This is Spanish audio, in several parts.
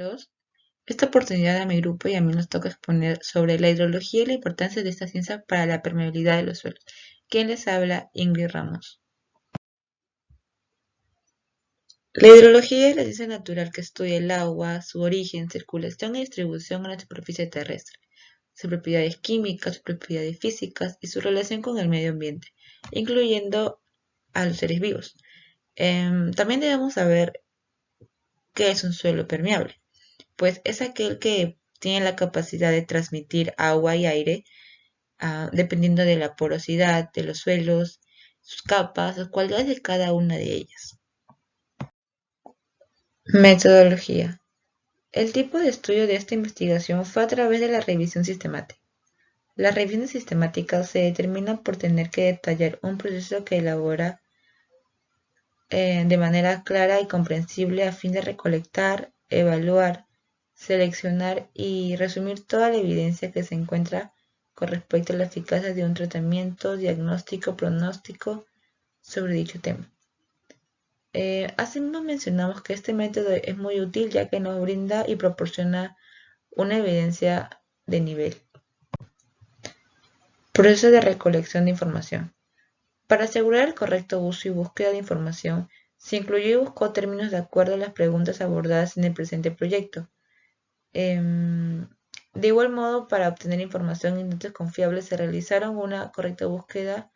compañeros. Esta oportunidad a mi grupo y a mí nos toca exponer sobre la hidrología y la importancia de esta ciencia para la permeabilidad de los suelos. ¿Quién les habla? Ingrid Ramos. La hidrología es la ciencia natural que estudia el agua, su origen, circulación y distribución en la superficie terrestre, sus propiedades químicas, sus propiedades físicas y su relación con el medio ambiente, incluyendo a los seres vivos. También debemos saber qué es un suelo permeable. Pues es aquel que tiene la capacidad de transmitir agua y aire, dependiendo de la porosidad de los suelos, sus capas, las cualidades de cada una de ellas. Metodología. El tipo de estudio de esta investigación fue a través de la revisión sistemática. Las revisiones sistemáticas se determinan por tener que detallar un proceso que elabora de manera clara y comprensible a fin de recolectar, evaluar, seleccionar y resumir toda la evidencia que se encuentra con respecto a la eficacia de un tratamiento, diagnóstico, pronóstico sobre dicho tema. Asimismo mencionamos que este método es muy útil ya que nos brinda y proporciona una evidencia de nivel. Proceso de recolección de información. Para asegurar el correcto uso y búsqueda de información, se incluyó y buscó términos de acuerdo a las preguntas abordadas en el presente proyecto. De igual modo, para obtener información y datos confiables, se realizaron una correcta búsqueda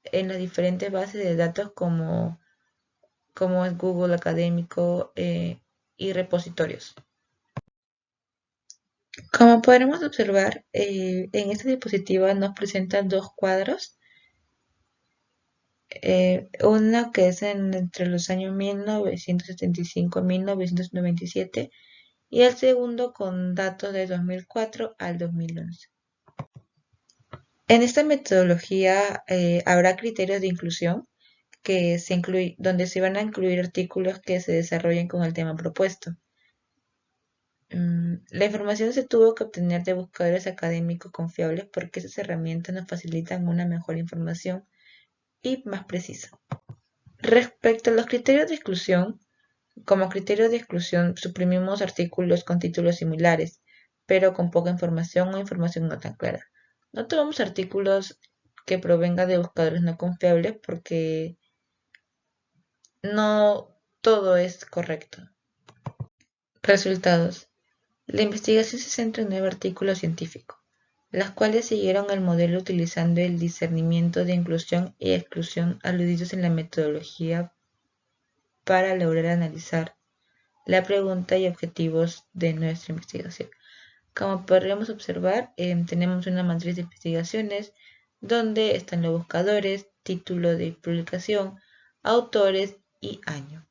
en las diferentes bases de datos como es Google Académico y repositorios. Como podremos observar, en esta diapositiva nos presentan dos cuadros. Una que es entre los años 1975 a 1997 y el segundo con datos de 2004 al 2011. En esta metodología habrá criterios de inclusión donde se van a incluir artículos que se desarrollen con el tema propuesto. La información se tuvo que obtener de buscadores académicos confiables porque esas herramientas nos facilitan una mejor información y más precisa. Respecto a los criterios de exclusión, como criterio de exclusión suprimimos artículos con títulos similares, pero con poca información o información no tan clara. No tomamos artículos que provengan de buscadores no confiables porque no todo es correcto. Resultados. La investigación se centra en 9 artículos científicos, las cuales siguieron el modelo utilizando el discernimiento de inclusión y exclusión aludidos en la metodología para lograr analizar la pregunta y objetivos de nuestra investigación. Como podríamos observar, tenemos una matriz de investigaciones donde están los buscadores, título de publicación, autores y año.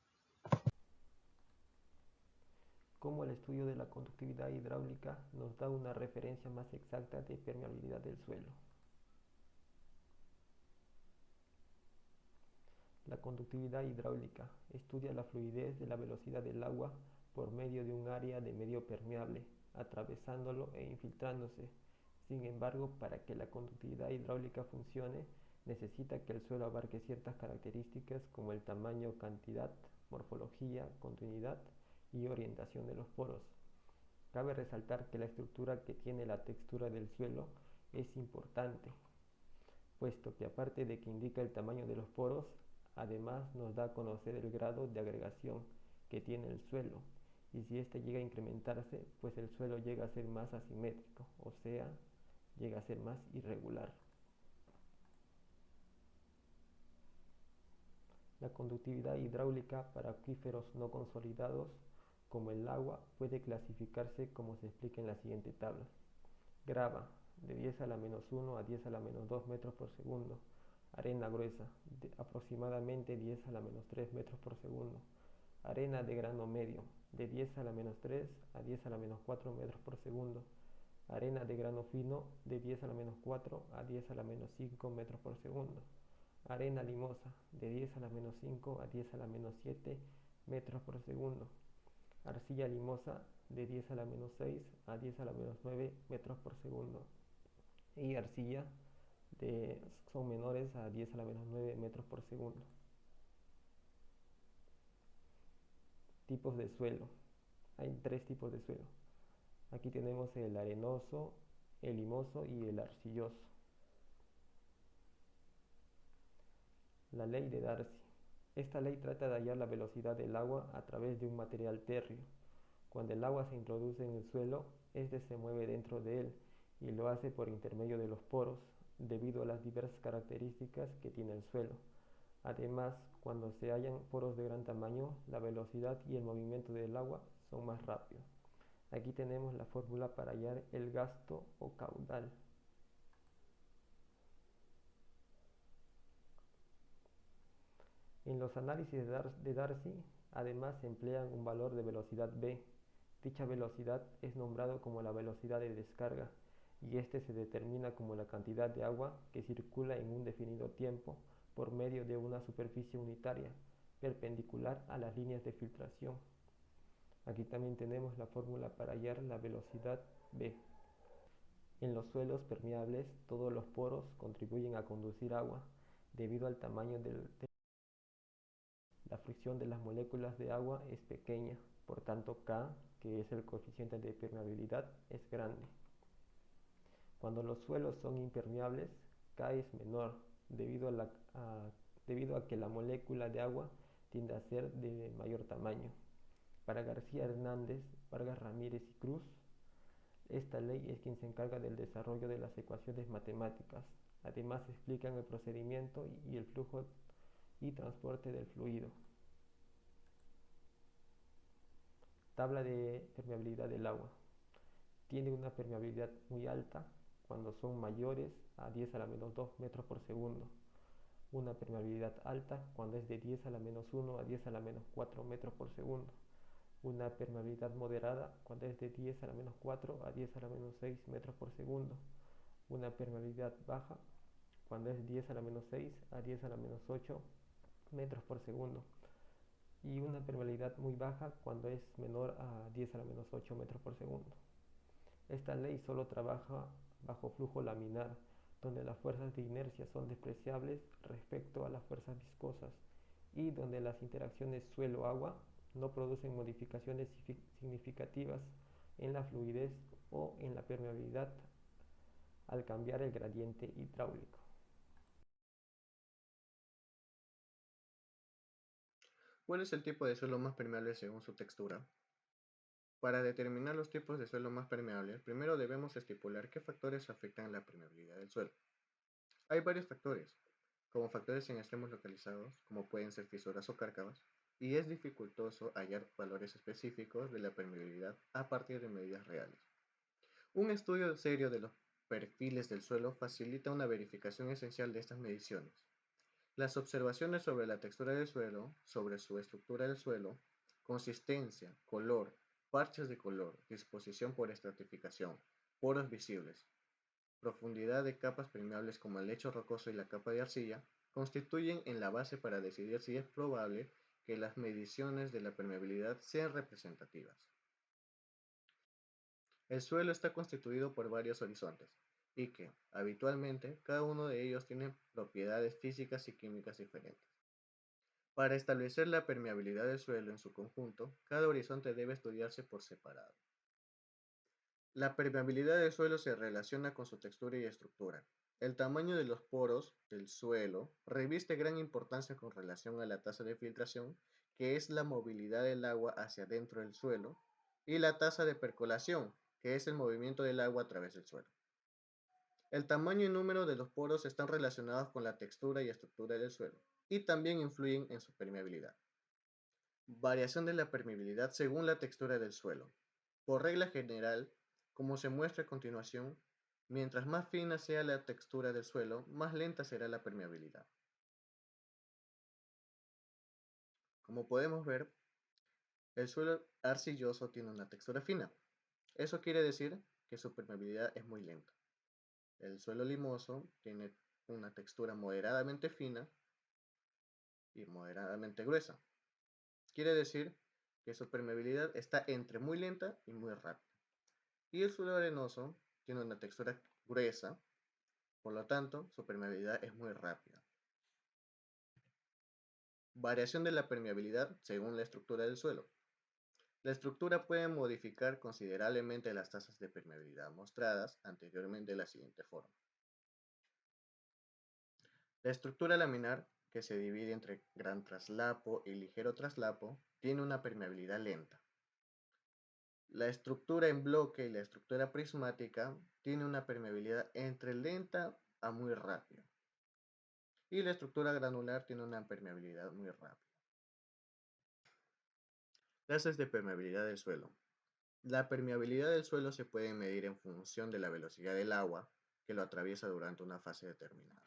Cómo el estudio de la conductividad hidráulica nos da una referencia más exacta de permeabilidad del suelo. La conductividad hidráulica estudia la fluidez de la velocidad del agua por medio de un área de medio permeable, atravesándolo e infiltrándose. Sin embargo, para que la conductividad hidráulica funcione, necesita que el suelo abarque ciertas características como el tamaño, cantidad, morfología, continuidad y orientación de los poros. Cabe resaltar que la estructura que tiene la textura del suelo es importante, puesto que aparte de que indica el tamaño de los poros, además nos da a conocer el grado de agregación que tiene el suelo, y si éste llega a incrementarse, pues el suelo llega a ser más asimétrico, o sea, llega a ser más irregular. La conductividad hidráulica para acuíferos no consolidados, como el agua, puede clasificarse como se explica en la siguiente tabla. Grava, de 10 a la menos 1 a 10 a la menos 2 metros por segundo. Arena gruesa, de aproximadamente 10 a la menos 3 metros por segundo. Arena de grano medio, de 10 a la menos 3 a 10 a la menos 4 metros por segundo. Arena de grano fino, de 10 a la menos 4 a 10 a la menos 5 metros por segundo. Arena limosa, de 10 a la menos 5 a 10 a la menos 7 metros por segundo. Arcilla limosa, de 10 a la menos 6 a 10 a la menos 9 metros por segundo. Y arcilla son menores a 10 a la menos 9 metros por segundo. Tipos de suelo. hay tres tipos de suelo. Aquí tenemos el arenoso, el limoso y el arcilloso. La ley de Darcy. Esta ley trata de hallar la velocidad del agua a través de un material térreo. Cuando el agua se introduce en el suelo, éste se mueve dentro de él y lo hace por intermedio de los poros, debido a las diversas características que tiene el suelo. Además, cuando se hallan poros de gran tamaño, la velocidad y el movimiento del agua son más rápidos. Aquí tenemos la fórmula para hallar el gasto o caudal. En los análisis de Darcy, además se emplea un valor de velocidad v. Dicha velocidad es nombrado como la velocidad de descarga y este se determina como la cantidad de agua que circula en un definido tiempo por medio de una superficie unitaria perpendicular a las líneas de filtración. Aquí también tenemos la fórmula para hallar la velocidad v. En los suelos permeables, todos los poros contribuyen a conducir agua debido al tamaño del la fricción de las moléculas de agua es pequeña, por tanto K, que es el coeficiente de permeabilidad, es grande. Cuando los suelos son impermeables, K es menor, debido a que la molécula de agua tiende a ser de mayor tamaño. Para García Hernández, Vargas Ramírez y Cruz, esta ley es quien se encarga del desarrollo de las ecuaciones matemáticas. Además explican el procedimiento y el flujo y transporte del fluido. Tabla de permeabilidad del agua. Tiene una permeabilidad muy alta cuando son mayores a 10 a la menos 2 metros por segundo. Una permeabilidad alta cuando es de 10 a la menos 1 a 10 a la menos 4 metros por segundo. Una permeabilidad moderada cuando es de 10 a la menos 4 a 10 a la menos 6 metros por segundo. Una permeabilidad baja cuando es 10 a la menos 6 a 10 a la menos 8 metros por segundo. Y una permeabilidad muy baja cuando es menor a 10 a la menos 8 metros por segundo. Esta ley solo trabaja bajo flujo laminar, donde las fuerzas de inercia son despreciables respecto a las fuerzas viscosas y donde las interacciones suelo-agua no producen modificaciones significativas en la fluidez o en la permeabilidad al cambiar el gradiente hidráulico. ¿Cuál es el tipo de suelo más permeable según su textura? Para determinar los tipos de suelo más permeables, primero debemos estipular qué factores afectan la permeabilidad del suelo. Hay varios factores, como factores en extremos localizados, como pueden ser fisuras o cárcavas, y es dificultoso hallar valores específicos de la permeabilidad a partir de medidas reales. Un estudio serio de los perfiles del suelo facilita una verificación esencial de estas mediciones. Las observaciones sobre la textura del suelo, sobre su estructura del suelo, consistencia, color, parches de color, disposición por estratificación, poros visibles, profundidad de capas permeables como el lecho rocoso y la capa de arcilla, constituyen en la base para decidir si es probable que las mediciones de la permeabilidad sean representativas. El suelo está constituido por varios horizontes, y que, habitualmente, cada uno de ellos tiene propiedades físicas y químicas diferentes. Para establecer la permeabilidad del suelo en su conjunto, cada horizonte debe estudiarse por separado. La permeabilidad del suelo se relaciona con su textura y estructura. El tamaño de los poros del suelo reviste gran importancia con relación a la tasa de filtración, que es la movilidad del agua hacia dentro del suelo, y la tasa de percolación, que es el movimiento del agua a través del suelo. El tamaño y número de los poros están relacionados con la textura y estructura del suelo, y también influyen en su permeabilidad. Variación de la permeabilidad según la textura del suelo. Por regla general, como se muestra a continuación, mientras más fina sea la textura del suelo, más lenta será la permeabilidad. Como podemos ver, el suelo arcilloso tiene una textura fina. Eso quiere decir que su permeabilidad es muy lenta. El suelo limoso tiene una textura moderadamente fina y moderadamente gruesa. Quiere decir que su permeabilidad está entre muy lenta y muy rápida. Y el suelo arenoso tiene una textura gruesa, por lo tanto, su permeabilidad es muy rápida. Variación de la permeabilidad según la estructura del suelo. La estructura puede modificar considerablemente las tasas de permeabilidad mostradas anteriormente de la siguiente forma. La estructura laminar, que se divide entre gran traslapo y ligero traslapo, tiene una permeabilidad lenta. La estructura en bloque y la estructura prismática tiene una permeabilidad entre lenta a muy rápida. Y la estructura granular tiene una permeabilidad muy rápida. Tasas de permeabilidad del suelo. La permeabilidad del suelo se puede medir en función de la velocidad del agua que lo atraviesa durante una fase determinada.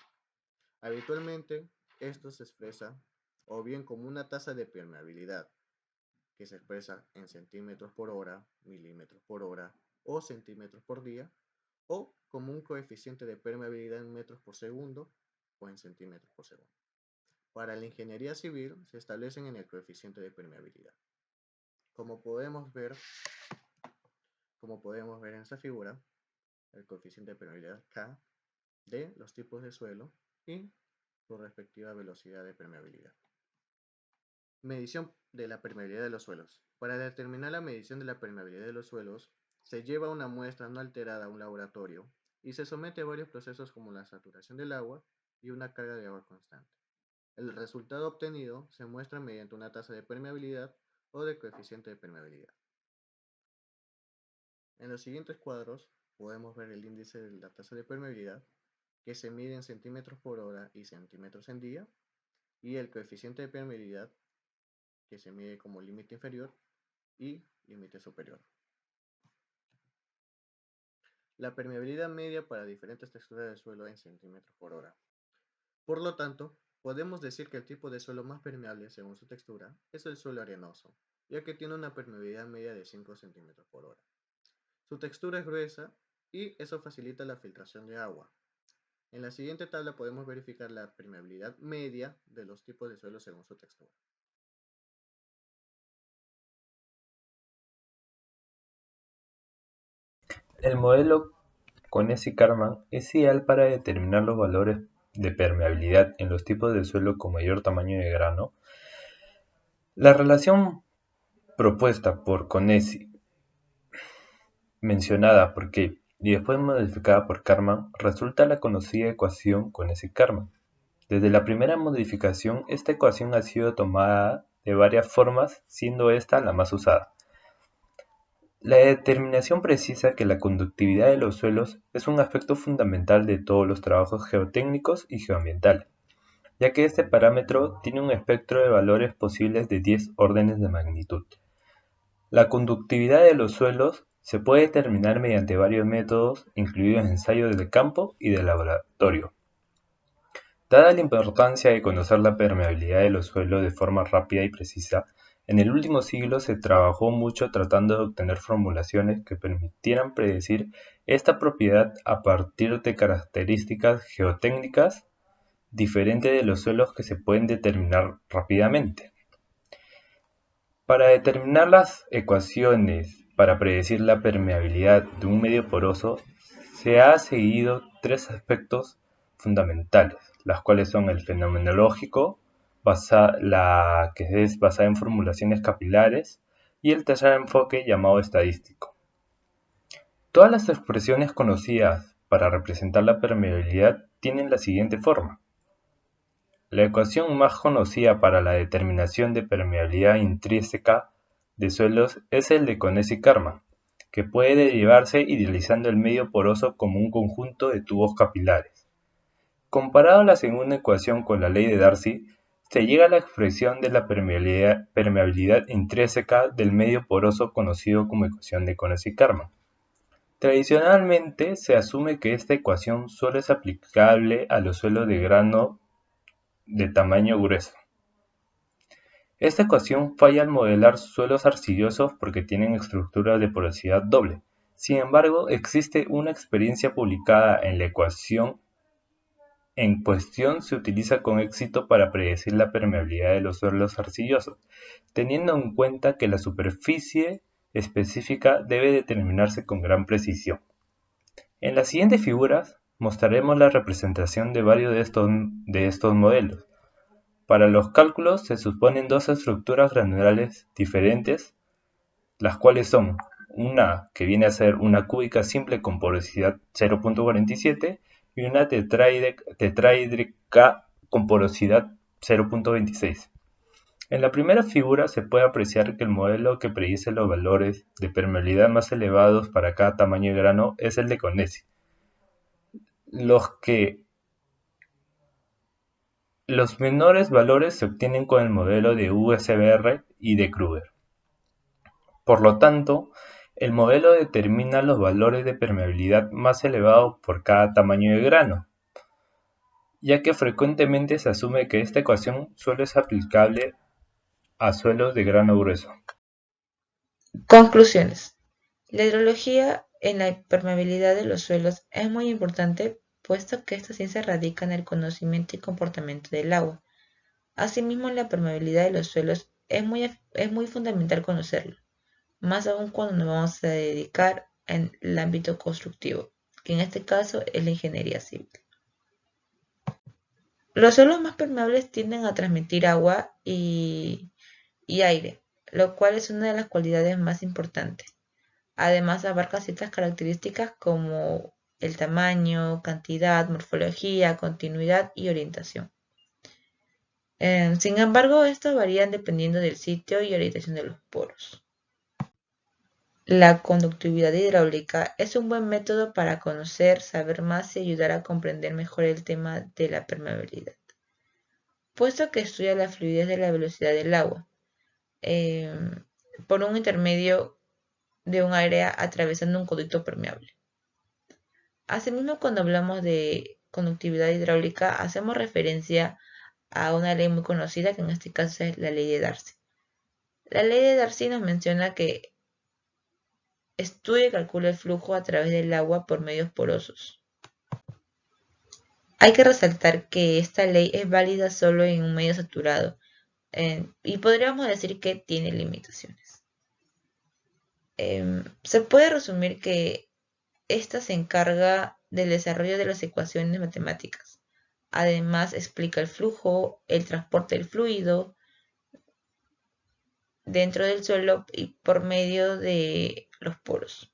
Habitualmente, esto se expresa o bien como una tasa de permeabilidad, que se expresa en centímetros por hora, milímetros por hora o centímetros por día, o como un coeficiente de permeabilidad en metros por segundo o en centímetros por segundo. Para la ingeniería civil se establecen en el coeficiente de permeabilidad. Como podemos ver en esta figura, el coeficiente de permeabilidad K de los tipos de suelo y su respectiva velocidad de permeabilidad. Medición de la permeabilidad de los suelos. Para determinar la medición de la permeabilidad de los suelos, se lleva una muestra no alterada a un laboratorio y se somete a varios procesos como la saturación del agua y una carga de agua constante. El resultado obtenido se muestra mediante una tasa de permeabilidad o de coeficiente de permeabilidad. En los siguientes cuadros podemos ver el índice de la tasa de permeabilidad, que se mide en centímetros por hora y centímetros en día, y el coeficiente de permeabilidad, que se mide como límite inferior y límite superior. La permeabilidad media para diferentes texturas de suelo en centímetros por hora. Por lo tanto, podemos decir que el tipo de suelo más permeable según su textura es el suelo arenoso, ya que tiene una permeabilidad media de 5 centímetros por hora. Su textura es gruesa y eso facilita la filtración de agua. En la siguiente tabla podemos verificar la permeabilidad media de los tipos de suelo según su textura. El modelo Konesi-Karman es ideal para determinar los valores de permeabilidad en los tipos de suelo con mayor tamaño de grano. La relación propuesta por Konesi, mencionada por Kepler y después modificada por Karman, resulta la conocida ecuación Konesi-Karman. Desde la primera modificación, esta ecuación ha sido tomada de varias formas, siendo esta la más usada. La determinación precisa que la conductividad de los suelos es un aspecto fundamental de todos los trabajos geotécnicos y geoambientales, ya que este parámetro tiene un espectro de valores posibles de 10 órdenes de magnitud. La conductividad de los suelos se puede determinar mediante varios métodos, incluidos ensayos de campo y de laboratorio. Dada la importancia de conocer la permeabilidad de los suelos de forma rápida y precisa, en el último siglo se trabajó mucho tratando de obtener formulaciones que permitieran predecir esta propiedad a partir de características geotécnicas diferentes de los suelos que se pueden determinar rápidamente. Para determinar las ecuaciones para predecir la permeabilidad de un medio poroso, se ha seguido tres aspectos fundamentales, las cuales son el fenomenológico, la que es basada en formulaciones capilares, y el tercer enfoque llamado estadístico. Todas las expresiones conocidas para representar la permeabilidad tienen la siguiente forma. La ecuación más conocida para la determinación de permeabilidad intrínseca de suelos es el de Konesi-Karman, que puede derivarse idealizando el medio poroso como un conjunto de tubos capilares. Comparado la segunda ecuación con la ley de Darcy, se llega a la expresión de la permeabilidad intrínseca del medio poroso conocido como ecuación de Konesi-Karman. Tradicionalmente se asume que esta ecuación solo es aplicable a los suelos de grano de tamaño grueso. Esta ecuación falla al modelar suelos arcillosos porque tienen estructuras de porosidad doble. Sin embargo, existe una experiencia publicada en la ecuación en cuestión se utiliza con éxito para predecir la permeabilidad de los suelos arcillosos, teniendo en cuenta que la superficie específica debe determinarse con gran precisión. En las siguientes figuras mostraremos la representación de varios de estos modelos. Para los cálculos se suponen dos estructuras granulares diferentes, las cuales son una que viene a ser una cúbica simple con porosidad 0.47 y una tetraédrica con porosidad 0.26. En la primera figura se puede apreciar que el modelo que predice los valores de permeabilidad más elevados para cada tamaño de grano es el de Condesi. Los menores valores se obtienen con el modelo de USBR y de Kruger. Por lo tanto, el modelo determina los valores de permeabilidad más elevados por cada tamaño de grano, ya que frecuentemente se asume que esta ecuación solo es aplicable a suelos de grano grueso. Conclusiones. La hidrología en la permeabilidad de los suelos es muy importante, puesto que esta ciencia radica en el conocimiento y comportamiento del agua. Asimismo, la permeabilidad de los suelos es muy fundamental conocerlo, más aún cuando nos vamos a dedicar en el ámbito constructivo, que en este caso es la ingeniería civil. Los suelos más permeables tienden a transmitir agua y aire, lo cual es una de las cualidades más importantes. Además, abarca ciertas características como el tamaño, cantidad, morfología, continuidad y orientación. Sin embargo, estos varían dependiendo del sitio y orientación de los poros. La conductividad hidráulica es un buen método para conocer, saber más y ayudar a comprender mejor el tema de la permeabilidad, puesto que estudia la fluidez de la velocidad del agua por un intermedio de un área atravesando un conducto permeable. Asimismo, cuando hablamos de conductividad hidráulica, hacemos referencia a una ley muy conocida, que en este caso es la ley de Darcy. La ley de Darcy nos menciona que estudia y calcula el flujo a través del agua por medios porosos. Hay que resaltar que esta ley es válida solo en un medio saturado y podríamos decir que tiene limitaciones. Se puede resumir que esta se encarga del desarrollo de las ecuaciones matemáticas. Además, explica el flujo, el transporte del fluido dentro del suelo y por medio de los poros.